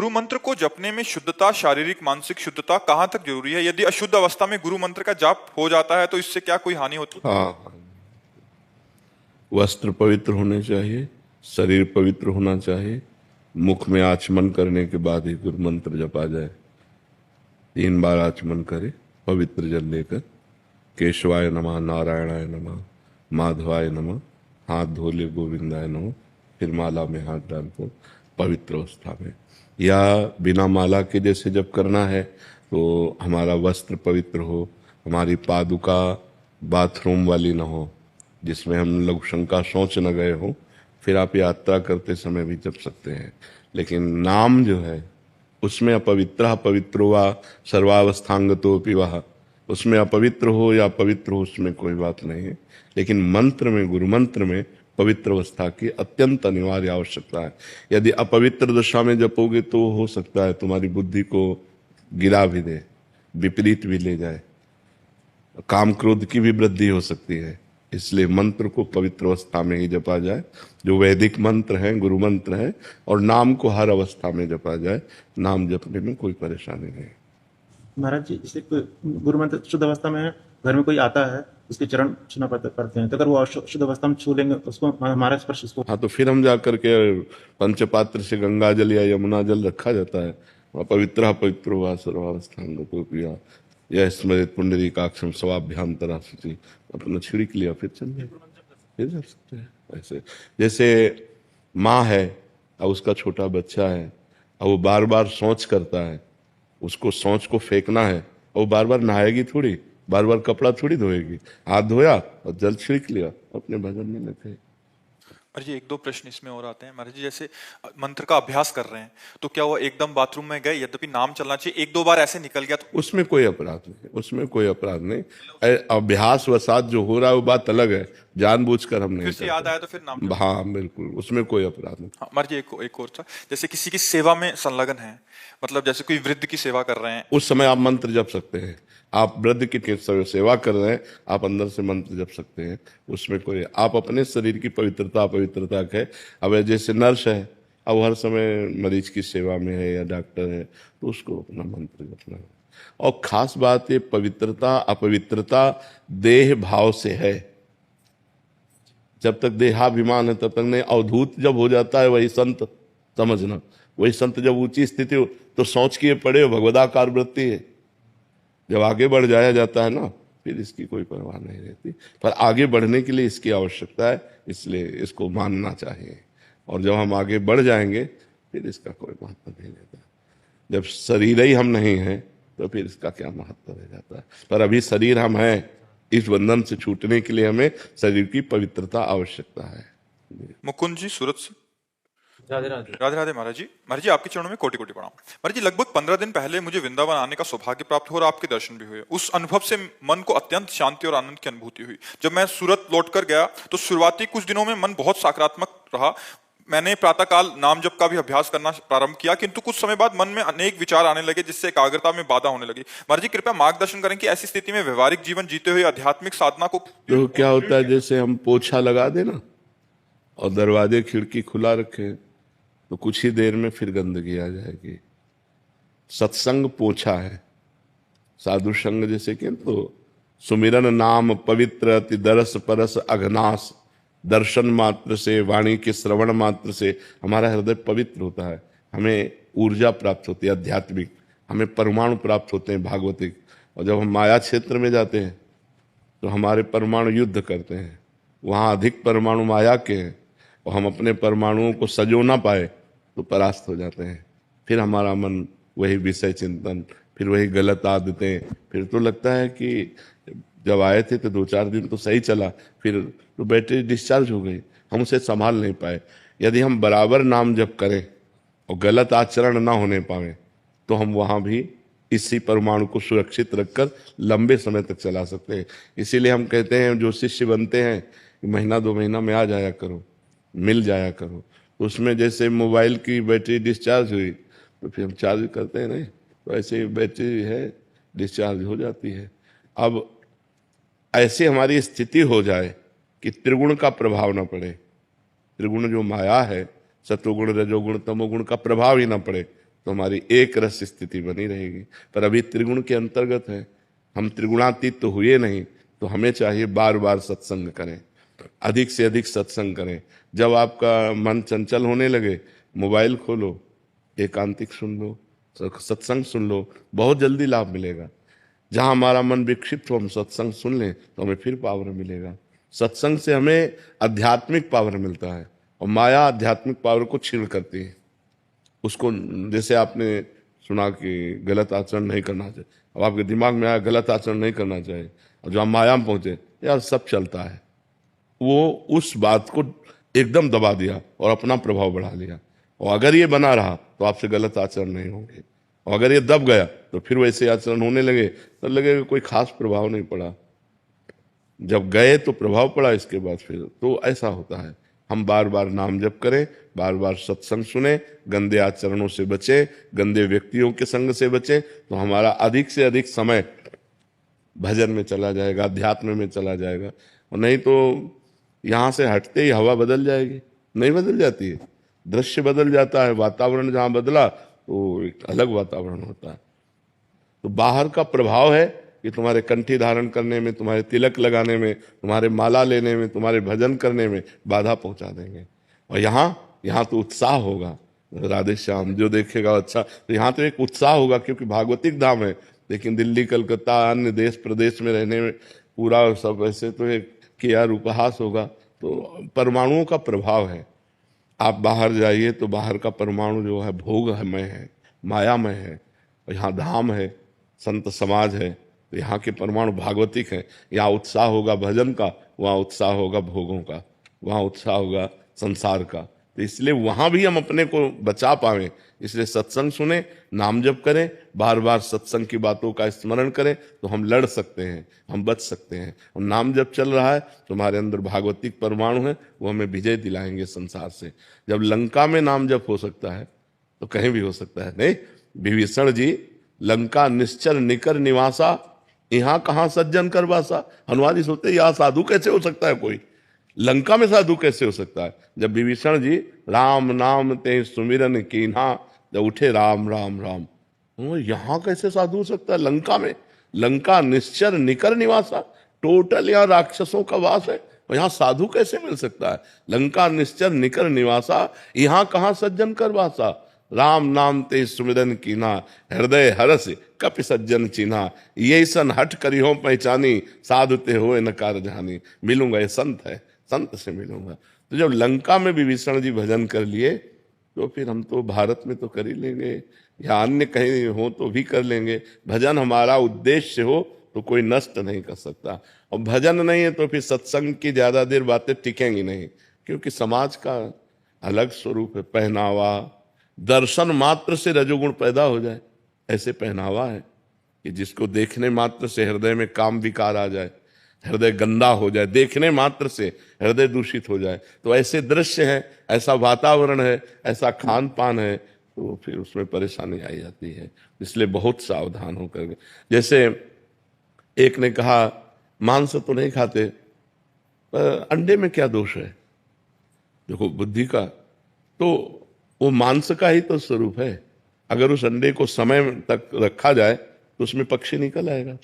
गुरु मंत्र को जपने में शुद्धता, शारीरिक मानसिक शुद्धता कहाँ तक जरूरी है? यदि अशुद्ध अवस्था में गुरु मंत्र का जाप हो जाता है तो इससे क्या कोई हानि होती है? हाँ, वस्त्र पवित्र होने चाहिए, शरीर पवित्र होना चाहिए, मुख में आचमन करने के बाद ही गुरु मंत्र जपा जाए। 3 बार आचमन करे पवित्र जल लेकर, केशवाय नमः, नारायणाय नमः, माधवाय नमः, हाथ धो ले गोविंदाय नमः, फिर माला में हाथ डालकर पवित्र अवस्था में, या बिना माला के जैसे जब करना है तो हमारा वस्त्र पवित्र हो, हमारी पादुका बाथरूम वाली न हो जिसमें हम लघु शंका शौच न गए हो, फिर आप यात्रा करते समय भी जप सकते हैं। लेकिन नाम जो है उसमें अपवित्र पवित्रो वा सर्वावस्थांगतोपि वह, उसमें अपवित्र हो या पवित्र हो उसमें कोई बात नहीं है। लेकिन मंत्र में, गुरु मंत्र में पवित्र अवस्था की अत्यंत अनिवार्य आवश्यकता है। यदि अपवित्र दशा में जपोगे तो हो सकता है तुम्हारी बुद्धि को गिरा भी दे, विपरीत भी ले जाए, काम क्रोध की भी वृद्धि हो सकती है। इसलिए मंत्र को पवित्र अवस्था में ही जपा जाए, जो वैदिक मंत्र है, गुरु मंत्र है, और नाम को हर अवस्था में जपा जाए। नाम जपने में कोई परेशानी नहीं। महाराज जी, जैसे गुरु मंत्र शुद्ध अवस्था में घर में कोई आता है, उसके चरण छूना पड़ते हैं, तो अगर वो शुद्ध अवस्था में छू लेंगे उसको, हमारा स्पर्श उसको, हाँ, तो फिर हम जाकर के पंचपात्र से गंगा जल या यमुना जल रखा जाता है, वह पवित्र पवित्र हुआ सर्वावस्थांग को पिया, यह स्मृत पुंडरीकाक्षम स्वाभ्यांतरा शुचि, अपना छिड़क लिया फिर चल गए, फिर जा सकते हैं। ऐसे जैसे माँ है और उसका छोटा बच्चा है और वो बार बार शौच करता है, उसको शौच को फेंकना है और वो बार बार नहाएगी थोड़ी, बार बार कपड़ा थोड़ी धोएगी, हाथ धोया और जल छिड़क लिया, अपने भजन में लगे। महाराज जी, 1-2 प्रश्न इसमें और आते हैं। महाराज जी, जैसे मंत्र का अभ्यास कर रहे हैं तो क्या वो एकदम बाथरूम में गए, यद्यपि नाम चलना चाहिए, 1-2 बार ऐसे निकल गया तो उसमें कोई अपराध नहीं, उसमें कोई अपराध नहीं। अभ्यास वसात जो हो रहा है वो बात अलग है, जानबूझकर हम नहीं फिर से याद आया तो फिर नाम? हाँ बिल्कुल, उसमें कोई अपराध नहीं। हाँ महाराज जी, एक और था, जैसे किसी की सेवा में संलग्न है, मतलब जैसे कोई वृद्ध की सेवा कर रहे हैं, उस समय आप मंत्र जप सकते हैं। आप वृद्ध की सेवा कर रहे हैं, आप अंदर से मंत्र जप सकते हैं, उसमें कोई, आप अपने शरीर की पवित्रता है। अब जैसे नर्स है, अब हर समय मरीज की सेवा में है या डॉक्टर है, तो उसको अपना मंत्र जपना है। और खास बात ये पवित्रता अपवित्रता देह भाव से है। जब तक देहाभिमान है तब तक नहीं, अवधूत जब हो जाता है वही संत समझना, वही संत जब ऊंची स्थिति हो तो सोच किए पड़े भगवदाकार वृत्ति है। जब आगे बढ़ जाया जाता है ना, फिर इसकी कोई परवाह नहीं रहती। पर आगे बढ़ने के लिए इसकी आवश्यकता है, इसलिए इसको मानना चाहिए। और जब हम आगे बढ़ जाएंगे फिर इसका कोई महत्व नहीं रहता। जब शरीर ही हम नहीं हैं तो फिर इसका क्या महत्व रह जाता है। पर अभी शरीर हम हैं, इस बंधन से छूटने के लिए हमें शरीर की पवित्रता आवश्यकता है। मुकुंद जी सूरत से। राधे राधे। राधे राधे महाराज जी। महाराज जी, आपके चरणों में कोटि कोटि प्रणाम। महाराज जी, लगभग 15 दिन पहले मुझे वृंदावन आने का सौभाग्य प्राप्त हुआ और आपके दर्शन भी हुए। उस अनुभव से मन को अत्यंत शांति और आनंद की अनुभूति हुई। जब मैं सूरत लौटकर गया तो शुरुआती कुछ दिनों में मन बहुत सकारात्मक रहा। मैंने प्रातःकाल नाम जप का भी अभ्यास करना प्रारंभ किया, किंतु कुछ समय बाद मन में अनेक विचार आने लगे जिससे एकाग्रता में बाधा होने लगी। महाराज जी, कृपया मार्गदर्शन करें कि ऐसी स्थिति में व्यवहारिक जीवन जीते हुए आध्यात्मिक साधना को तो क्या होता है, जैसे हम पोछा लगा देना और दरवाजे खिड़की खुला रखे तो कुछ ही देर में फिर गंदगी आ जाएगी। सत्संग पोछा है, साधु संग जैसे कि तो सुमिरन नाम पवित्र अति दरस परस अघनाश, दर्शन मात्र से, वाणी के श्रवण मात्र से हमारा हृदय पवित्र होता है, हमें ऊर्जा प्राप्त होती है आध्यात्मिक, हमें परमाणु प्राप्त होते हैं भागवतिक। और जब हम माया क्षेत्र में जाते हैं तो हमारे परमाणु युद्ध करते हैं, वहाँ अधिक परमाणु माया के हैं और हम अपने परमाणुओं को सजो ना पाए तो परास्त हो जाते हैं। फिर हमारा मन वही विषय चिंतन, फिर वही गलत आदतें, फिर तो लगता है कि जब आए थे तो 2-4 दिन तो सही चला, फिर तो बैटरी डिस्चार्ज हो गई, हम उसे संभाल नहीं पाए। यदि हम बराबर नाम जप करें और गलत आचरण ना होने पाए तो हम वहाँ भी इसी परमाणु को सुरक्षित रखकर लंबे समय तक चला सकते हैं। इसीलिए हम कहते हैं जो शिष्य बनते हैं, 1-2 महीना में आ जाया करो, मिल जाया करो। उसमें जैसे मोबाइल की बैटरी डिस्चार्ज हुई तो फिर हम चार्ज करते हैं नहीं, तो ऐसे ही बैटरी है डिस्चार्ज हो जाती है। अब ऐसे हमारी स्थिति हो जाए कि त्रिगुण का प्रभाव न पड़े, त्रिगुण जो माया है, सत्वगुण रजोगुण तमोगुण का प्रभाव ही न पड़े, तो हमारी एक रस स्थिति बनी रहेगी। पर अभी त्रिगुण के अंतर्गत है, हम त्रिगुणातीत तो हुए नहीं, तो हमें चाहिए बार बार सत्संग करें, अधिक से अधिक सत्संग करें। जब आपका मन चंचल होने लगे, मोबाइल खोलो, एकांतिक सुन लो, सत्संग सुन लो, बहुत जल्दी लाभ मिलेगा। जहां हमारा मन विक्षिप्त हो, हम सत्संग सुन लें तो हमें फिर पावर मिलेगा। सत्संग से हमें आध्यात्मिक पावर मिलता है, और माया आध्यात्मिक पावर को छीण करती है। उसको, जैसे आपने सुना कि गलत आचरण नहीं करना चाहिए, अब आपके दिमाग में आया गलत आचरण नहीं करना चाहिए, और जो हम माया में पहुंचे, यार सब चलता है, वो उस बात को एकदम दबा दिया और अपना प्रभाव बढ़ा लिया। और अगर ये बना रहा तो आपसे गलत आचरण नहीं होंगे, और अगर ये दब गया तो फिर वैसे आचरण होने लगे तो लगेगा कोई खास प्रभाव नहीं पड़ा। जब गए तो प्रभाव पड़ा, इसके बाद फिर तो ऐसा होता है। हम बार बार नाम जप करें, बार बार सत्संग सुने, गंदे आचरणों से बचें, गंदे व्यक्तियों के संग से बचें, तो हमारा अधिक से अधिक समय भजन में चला जाएगा, अध्यात्म में चला जाएगा। और नहीं तो यहाँ से हटते ही हवा बदल जाएगी, नहीं बदल जाती है, दृश्य बदल जाता है, वातावरण जहाँ बदला तो एक अलग वातावरण होता है। तो बाहर का प्रभाव है कि तुम्हारे कंठी धारण करने में, तुम्हारे तिलक लगाने में, तुम्हारे माला लेने में, तुम्हारे भजन करने में बाधा पहुंचा देंगे। और यहाँ तो उत्साह होगा, राधे श्याम जो देखेगा अच्छा, तो यहाँ तो एक उत्साह होगा, क्योंकि भागवतिक धाम है। लेकिन दिल्ली, कलकत्ता, अन्य देश प्रदेश में रहने में पूरा सब ऐसे तो एक कि यार उपहास होगा। तो परमाणुओं का प्रभाव है। आप बाहर जाइए तो बाहर का परमाणु जो है भोगमय है, मायामय है। और यहाँ धाम है, संत समाज है, तो यहाँ के परमाणु भागवतिक हैं। यहाँ उत्साह होगा भजन का, वहाँ उत्साह होगा भोगों का, वहाँ उत्साह होगा संसार का। तो इसलिए वहाँ भी हम अपने को बचा पाएं, इसलिए सत्संग सुने, नाम जप करें, बार बार सत्संग की बातों का स्मरण करें, तो हम लड़ सकते हैं, हम बच सकते हैं। और नाम जप चल रहा है तो हमारे अंदर भागवतिक परमाणु है, वो हमें विजय दिलाएंगे संसार से। जब लंका में नाम जप हो सकता है तो कहीं भी हो सकता है। नहीं, विभीषण जी, लंका निश्चर निकर निवासा, यहाँ कहाँ सज्जन कर वासा। हनुमान जी सोचते यहाँ साधु कैसे हो सकता है, कोई लंका में साधु कैसे हो सकता है। जब विभीषण जी राम नाम ते सुमिरन कीन्हा, जब उठे राम राम राम, यहाँ कैसे साधु हो सकता है लंका में। लंका निश्चर निकर निवासा, टोटल यहाँ राक्षसों का वास है, और यहाँ साधु कैसे मिल सकता है। लंका निश्चर निकर निवासा, यहाँ कहाँ सज्जन कर वासा। राम नाम ते सुमिरन कीन्हा, हृदय हरस कपि सज्जन चिन्हा। ये सन हट करियो पहचानी, साधु ते होए न कार जानी। मिलूंगा, ये संत है, संत से मिलूंगा। तो जब लंका में विभीषण जी भजन कर लिए, तो फिर हम तो भारत में तो कर ही लेंगे, या अन्य कहीं हो तो भी कर लेंगे। भजन हमारा उद्देश्य हो तो कोई नष्ट नहीं कर सकता। और भजन नहीं है तो फिर सत्संग की ज्यादा देर बातें टिकेंगी नहीं, क्योंकि समाज का अलग स्वरूप है। पहनावा, दर्शन मात्र से रजोगुण पैदा हो जाए, ऐसे पहनावा है कि जिसको देखने मात्र से हृदय में काम विकार आ जाए, हृदय गंदा हो जाए, देखने मात्र से हृदय दूषित हो जाए। तो ऐसे दृश्य है, ऐसा वातावरण है, ऐसा खान पान है, तो फिर उसमें परेशानी आई जाती है। इसलिए बहुत सावधान होकर। जैसे एक ने कहा मांस तो नहीं खाते, पर अंडे में क्या दोष है। देखो बुद्धि का तो वो मांस का ही तो स्वरूप है। अगर उस अंडे को समय तक रखा जाए तो उसमें पक्षी निकल आएगा,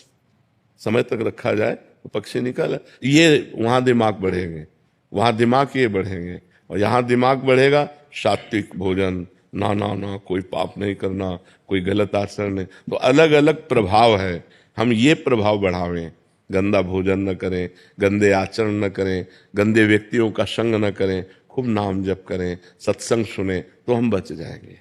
समय तक रखा जाए तो पक्षी निकल, ये वहां दिमाग बढ़ेंगे, वहां दिमाग ये बढ़ेंगे। और यहाँ दिमाग बढ़ेगा सात्विक भोजन, ना ना ना कोई पाप नहीं करना, कोई गलत आचरण नहीं। तो अलग अलग प्रभाव है, हम ये प्रभाव बढ़ावें। गंदा भोजन न करें, गंदे आचरण न करें, गंदे व्यक्तियों का संग न करें, खूब नाम जप करें, सत्संग सुने, तो हम बच जाएंगे।